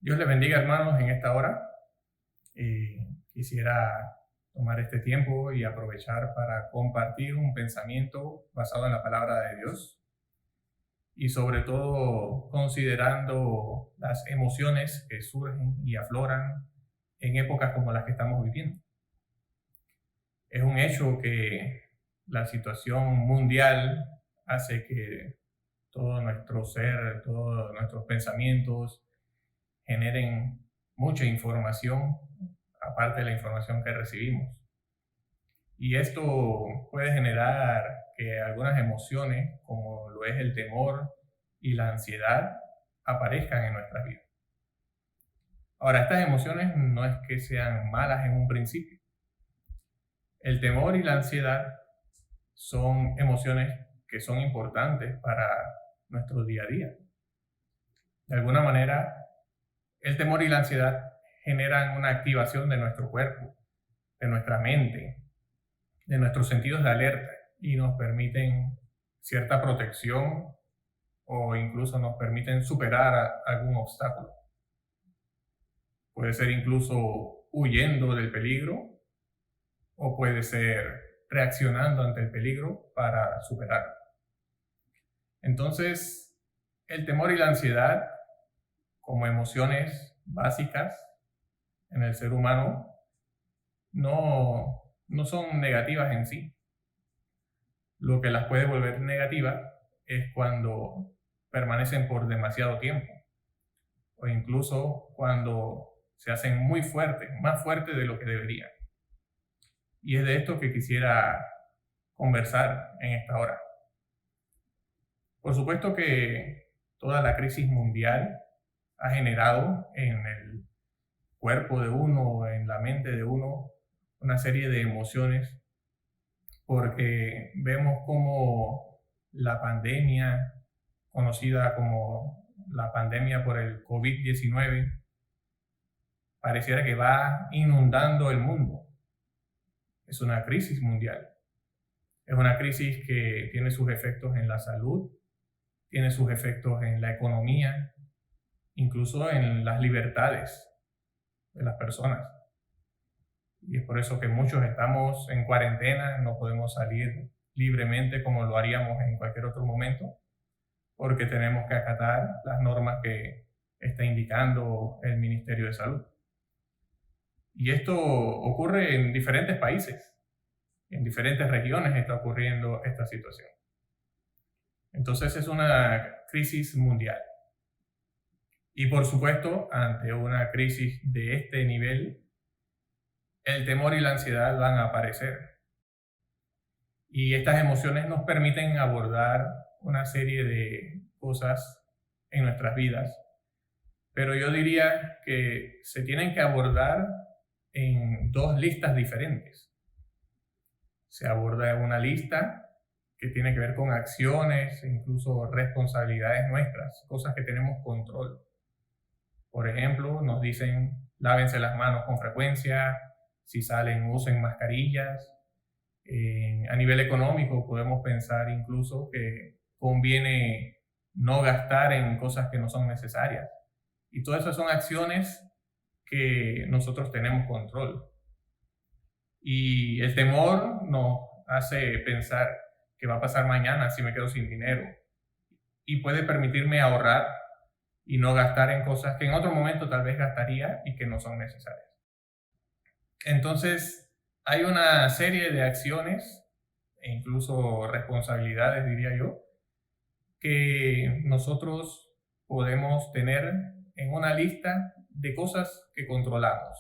Dios les bendiga, hermanos, en esta hora. Quisiera tomar este tiempo y aprovechar para compartir un pensamiento basado en la palabra de Dios y sobre todo considerando las emociones que surgen y afloran en épocas como las que estamos viviendo. Es un hecho que la situación mundial hace que todo nuestro ser, todos nuestros pensamientos generen mucha información, aparte de la información que recibimos. Y esto puede generar que algunas emociones, como lo es el temor y la ansiedad, aparezcan en nuestras vidas. Ahora, estas emociones no es que sean malas en un principio. El temor y la ansiedad son emociones que son importantes para nuestro día a día. De alguna manera, el temor y la ansiedad generan una activación de nuestro cuerpo, de nuestra mente, de nuestros sentidos de alerta y nos permiten cierta protección o incluso nos permiten superar algún obstáculo. Puede ser incluso huyendo del peligro o puede ser reaccionando ante el peligro para superarlo. Entonces, el temor y la ansiedad, como emociones básicas en el ser humano, no son negativas en sí. Lo que las puede volver negativas es cuando permanecen por demasiado tiempo o incluso cuando se hacen muy fuertes, más fuertes de lo que deberían. Y es de esto que quisiera conversar en esta hora. Por supuesto que toda la crisis mundial ha generado en el cuerpo de uno, en la mente de uno, una serie de emociones, porque vemos como la pandemia, conocida como la pandemia por el COVID-19, pareciera que va inundando el mundo. Es una crisis mundial. Es una crisis que tiene sus efectos en la salud, tiene sus efectos en la economía, incluso en las libertades de las personas. Y es por eso que muchos estamos en cuarentena, no podemos salir libremente como lo haríamos en cualquier otro momento, porque tenemos que acatar las normas que está indicando el Ministerio de Salud. Y esto ocurre en diferentes países, en diferentes regiones está ocurriendo esta situación. Entonces es una crisis mundial. Y por supuesto, ante una crisis de este nivel, el temor y la ansiedad van a aparecer. Y estas emociones nos permiten abordar una serie de cosas en nuestras vidas. Pero yo diría que se tienen que abordar en dos listas diferentes. Se aborda en una lista que tiene que ver con acciones, incluso responsabilidades nuestras, cosas que tenemos control. Por ejemplo, nos dicen lávense las manos con frecuencia, si salen usen mascarillas. A nivel económico podemos pensar incluso que conviene no gastar en cosas que no son necesarias. Y todas esas son acciones que nosotros tenemos control. Y el temor nos hace pensar qué va a pasar mañana si me quedo sin dinero. Y puede permitirme ahorrar y no gastar en cosas que en otro momento tal vez gastaría y que no son necesarias. Entonces, hay una serie de acciones e incluso responsabilidades, diría yo, que nosotros podemos tener en una lista de cosas que controlamos.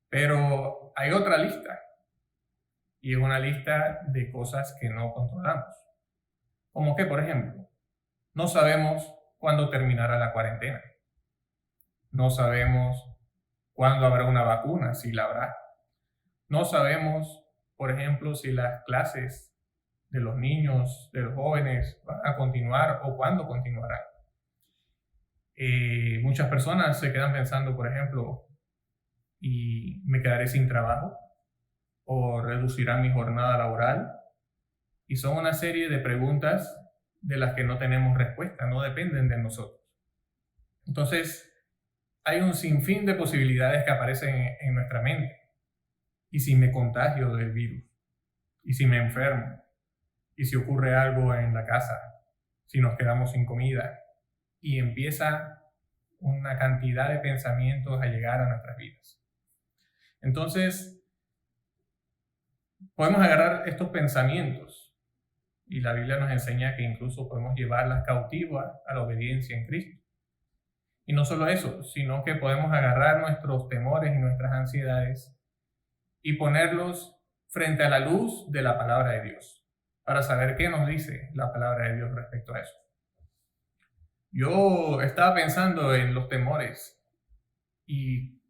Pero hay otra lista, y es una lista de cosas que no controlamos. Como que, por ejemplo, no sabemos cuándo terminará la cuarentena. No sabemos cuándo habrá una vacuna, si la habrá. No sabemos, por ejemplo, si las clases de los niños, de los jóvenes van a continuar o cuándo continuarán. Muchas personas se quedan pensando, por ejemplo, ¿y me quedaré sin trabajo? ¿O reducirán mi jornada laboral? Y son una serie de preguntas de las que no tenemos respuesta, no dependen de nosotros. Entonces, hay un sinfín de posibilidades que aparecen en nuestra mente. ¿Y si me contagio del virus? ¿Y si me enfermo? ¿Y si ocurre algo en la casa? ¿Si nos quedamos sin comida? Y empieza una cantidad de pensamientos a llegar a nuestras vidas. Entonces, podemos agarrar estos pensamientos y la Biblia nos enseña que incluso podemos llevarlas cautivas a la obediencia en Cristo. Y no solo eso, sino que podemos agarrar nuestros temores y nuestras ansiedades y ponerlos frente a la luz de la palabra de Dios, para saber qué nos dice la palabra de Dios respecto a eso. Yo estaba pensando en los temores y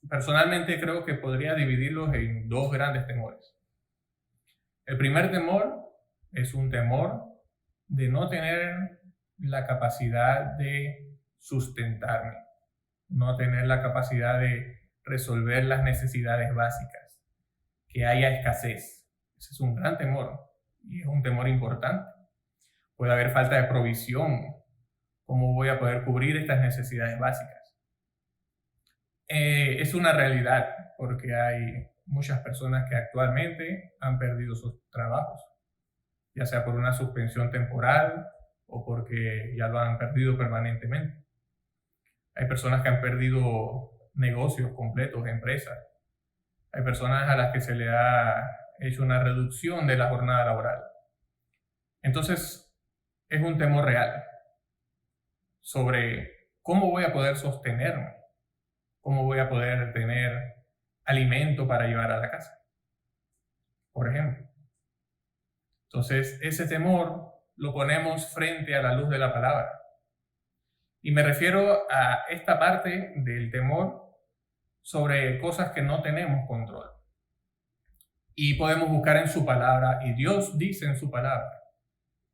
personalmente creo que podría dividirlos en dos grandes temores. El primer temor es un temor de no tener la capacidad de sustentarme, no tener la capacidad de resolver las necesidades básicas, que haya escasez. Ese es un gran temor y es un temor importante. Puede haber falta de provisión. ¿Cómo voy a poder cubrir estas necesidades básicas? Es una realidad porque hay muchas personas que actualmente han perdido sus trabajos, ya sea por una suspensión temporal o porque ya lo han perdido permanentemente. Hay personas que han perdido negocios completos, empresas. Hay personas a las que se le ha hecho una reducción de la jornada laboral. Entonces, es un temor real sobre cómo voy a poder sostenerme, cómo voy a poder tener alimento para llevar a la casa, por ejemplo. Entonces, ese temor lo ponemos frente a la luz de la palabra. Y me refiero a esta parte del temor sobre cosas que no tenemos control. Y podemos buscar en su palabra, y Dios dice en su palabra,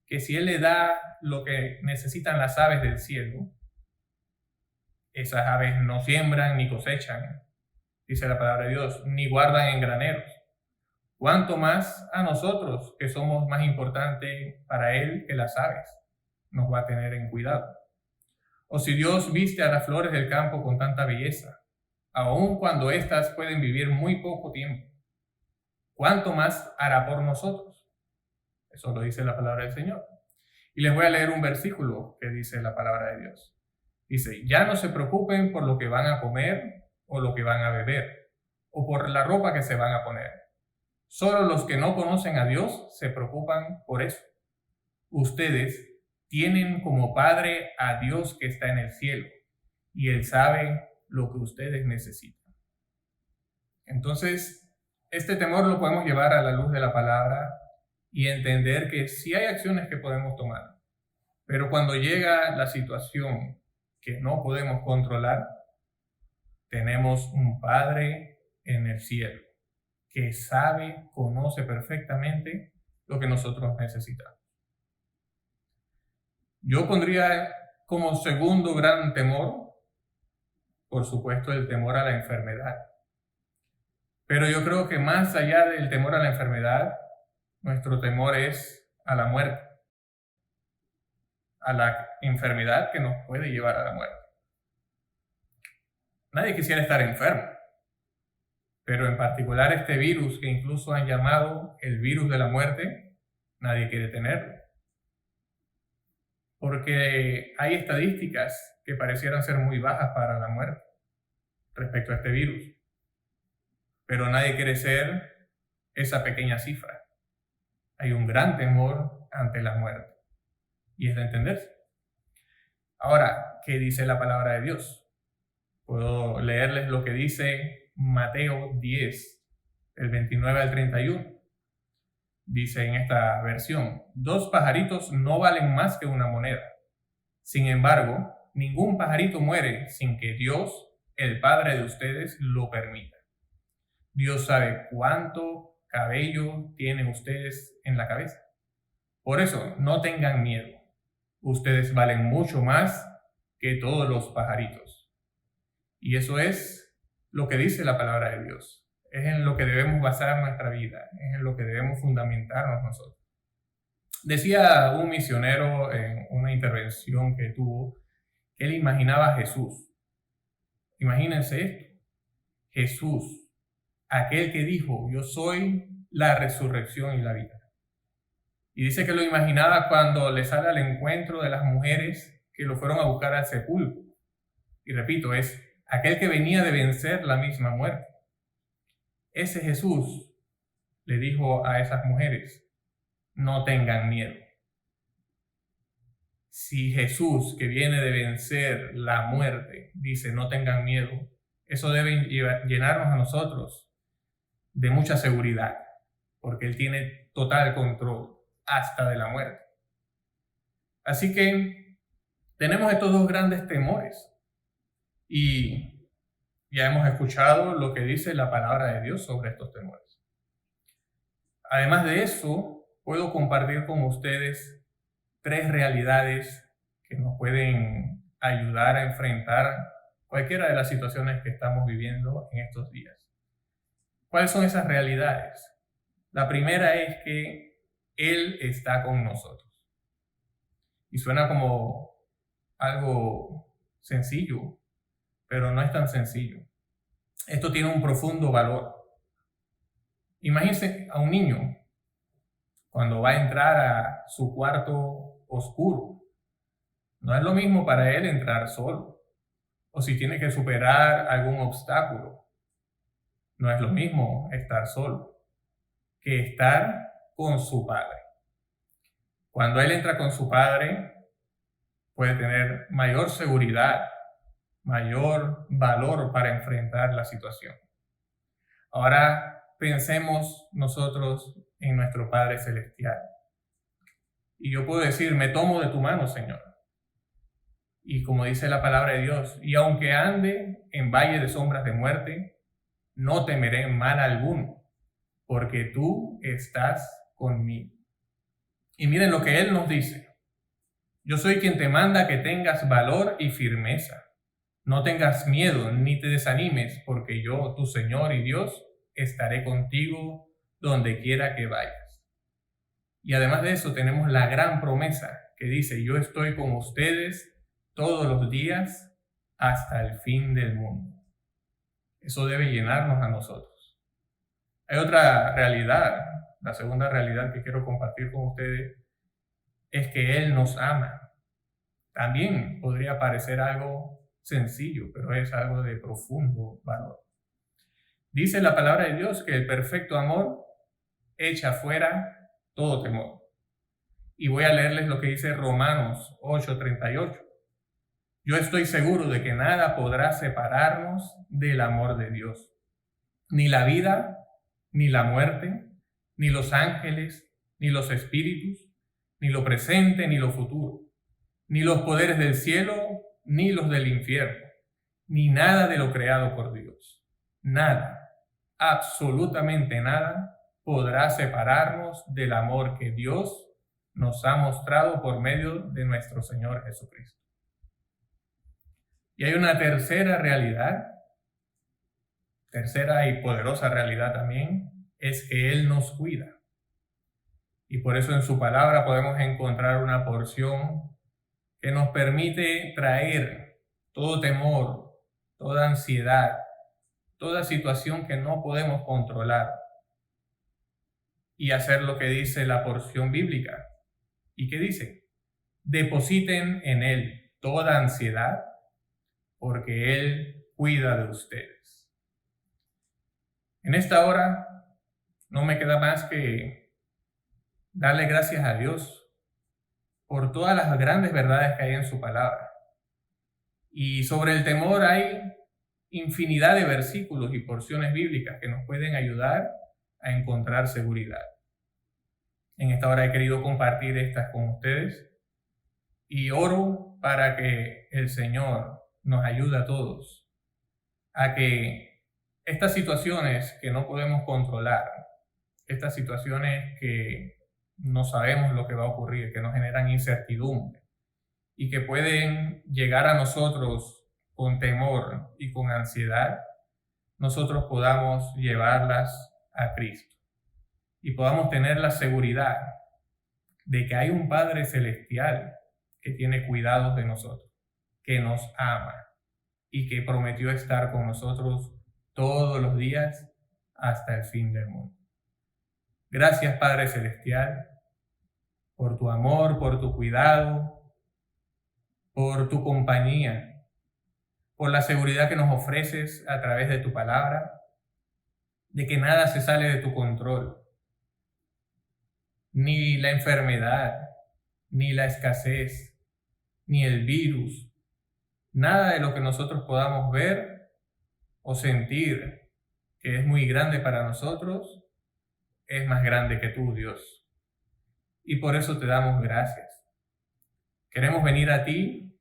que si Él le da lo que necesitan las aves del cielo, esas aves no siembran ni cosechan, dice la palabra de Dios, ni guardan en graneros. ¿Cuánto más a nosotros, que somos más importantes para Él que las aves, nos va a tener en cuidado? O si Dios viste a las flores del campo con tanta belleza, aun cuando éstas pueden vivir muy poco tiempo, ¿cuánto más hará por nosotros? Eso lo dice la palabra del Señor. Y les voy a leer un versículo que dice la palabra de Dios. Dice, ya no se preocupen por lo que van a comer o lo que van a beber, o por la ropa que se van a poner. Solo los que no conocen a Dios se preocupan por eso. Ustedes tienen como Padre a Dios que está en el cielo, y Él sabe lo que ustedes necesitan. Entonces, este temor lo podemos llevar a la luz de la palabra y entender que sí hay acciones que podemos tomar, pero cuando llega la situación que no podemos controlar, tenemos un Padre en el cielo que sabe, conoce perfectamente lo que nosotros necesitamos. Yo pondría como segundo gran temor, por supuesto, el temor a la enfermedad. Pero yo creo que más allá del temor a la enfermedad, nuestro temor es a la muerte, a la enfermedad que nos puede llevar a la muerte. Nadie quisiera estar enfermo, pero en particular este virus que incluso han llamado el virus de la muerte, nadie quiere tenerlo. Porque hay estadísticas que parecieran ser muy bajas para la muerte respecto a este virus, pero nadie quiere ser esa pequeña cifra. Hay un gran temor ante la muerte, y es de entenderse. Ahora, ¿qué dice la palabra de Dios? Puedo leerles lo que dice Mateo 10, del 29 al 31. Dice en esta versión, 2 pajaritos no valen más que una moneda. Sin embargo, ningún pajarito muere sin que Dios, el Padre de ustedes, lo permita. Dios sabe cuánto cabello tienen ustedes en la cabeza. Por eso, no tengan miedo. Ustedes valen mucho más que todos los pajaritos. Y eso es lo que dice la palabra de Dios. Es en lo que debemos basar nuestra vida, es en lo que debemos fundamentarnos nosotros. Decía un misionero en una intervención que tuvo, que él imaginaba a Jesús Imagínense esto. Jesús, aquel que dijo, yo soy la resurrección y la vida. Y dice que lo imaginaba cuando le sale al encuentro de las mujeres que lo fueron a buscar al sepulcro. Y repito, es aquel que venía de vencer la misma muerte. Ese Jesús le dijo a esas mujeres, no tengan miedo. Si Jesús, que viene de vencer la muerte, dice no tengan miedo, eso debe llenarnos a nosotros de mucha seguridad, porque Él tiene total control hasta de la muerte. Así que tenemos estos dos grandes temores y ya hemos escuchado lo que dice la palabra de Dios sobre estos temores. Además de eso, puedo compartir con ustedes 3 realidades que nos pueden ayudar a enfrentar cualquiera de las situaciones que estamos viviendo en estos días. ¿Cuáles son esas realidades? La primera es que Él está con nosotros. Y suena como algo sencillo, pero no es tan sencillo. Esto tiene un profundo valor. Imagínense a un niño cuando va a entrar a su cuarto oscuro. No es lo mismo para él entrar solo, o si tiene que superar algún obstáculo. No es lo mismo estar solo que estar con su padre. Cuando él entra con su padre, puede tener mayor seguridad, mayor valor para enfrentar la situación. Ahora pensemos nosotros en nuestro Padre Celestial. Y yo puedo decir, me tomo de tu mano, Señor. Y como dice la palabra de Dios, y aunque ande en valle de sombras de muerte, no temeré mal alguno, porque tú estás conmigo. Y miren lo que Él nos dice. Yo soy quien te manda que tengas valor y firmeza. No tengas miedo ni te desanimes, porque yo, tu Señor y Dios, estaré contigo donde quiera que vayas. Y además de eso tenemos la gran promesa que dice, yo estoy con ustedes todos los días hasta el fin del mundo. Eso debe llenarnos a nosotros. Hay otra realidad, la segunda realidad que quiero compartir con ustedes, es que Él nos ama. También podría parecer algo sencillo, pero es algo de profundo valor. Dice la palabra de Dios que el perfecto amor echa fuera todo temor. Y voy a leerles lo que dice Romanos 8:38. Yo estoy seguro de que nada podrá separarnos del amor de Dios. Ni la vida, ni la muerte, ni los ángeles, ni los espíritus, ni lo presente, ni lo futuro, ni los poderes del cielo, ni los del infierno, ni nada de lo creado por Dios. Nada, absolutamente nada, podrá separarnos del amor que Dios nos ha mostrado por medio de nuestro Señor Jesucristo. Y hay una tercera realidad, tercera y poderosa realidad también, es que Él nos cuida. Y por eso en su palabra podemos encontrar una porción que nos permite traer todo temor, toda ansiedad, toda situación que no podemos controlar y hacer lo que dice la porción bíblica. ¿Y qué dice? Depositen en Él toda ansiedad porque Él cuida de ustedes. En esta hora no me queda más que darle gracias a Dios por todas las grandes verdades que hay en su palabra. Y sobre el temor hay infinidad de versículos y porciones bíblicas que nos pueden ayudar a encontrar seguridad. En esta hora he querido compartir estas con ustedes y oro para que el Señor nos ayude a todos a que estas situaciones que no podemos controlar, estas situaciones que no sabemos lo que va a ocurrir, que nos generan incertidumbre y que pueden llegar a nosotros con temor y con ansiedad, nosotros podamos llevarlas a Cristo y podamos tener la seguridad de que hay un Padre Celestial que tiene cuidado de nosotros, que nos ama y que prometió estar con nosotros todos los días hasta el fin del mundo. Gracias, Padre Celestial, por tu amor, por tu cuidado, por tu compañía, por la seguridad que nos ofreces a través de tu palabra, de que nada se sale de tu control, ni la enfermedad, ni la escasez, ni el virus, nada de lo que nosotros podamos ver o sentir que es muy grande para nosotros, es más grande que tú, Dios. Y por eso te damos gracias. Queremos venir a ti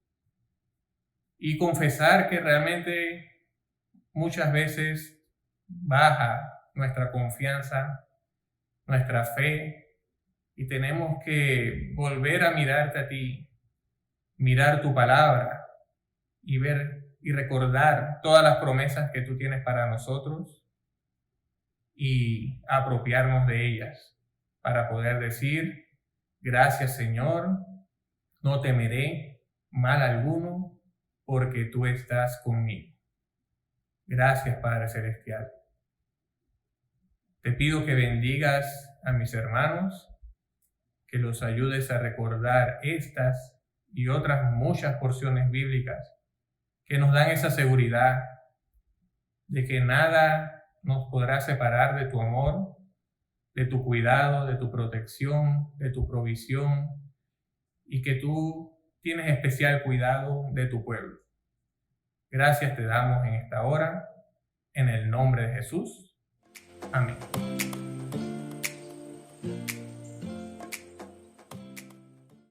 y confesar que realmente muchas veces baja nuestra confianza, nuestra fe, y tenemos que volver a mirarte a ti, mirar tu palabra y ver y recordar todas las promesas que tú tienes para nosotros y apropiarnos de ellas para poder decir: gracias, Señor, no temeré mal alguno porque tú estás conmigo. Gracias, Padre Celestial. Te pido que bendigas a mis hermanos, que los ayudes a recordar estas y otras muchas porciones bíblicas que nos dan esa seguridad de que nada nos podrá separar de tu amor, de tu cuidado, de tu protección, de tu provisión, y que tú tienes especial cuidado de tu pueblo. Gracias te damos en esta hora, en el nombre de Jesús. Amén.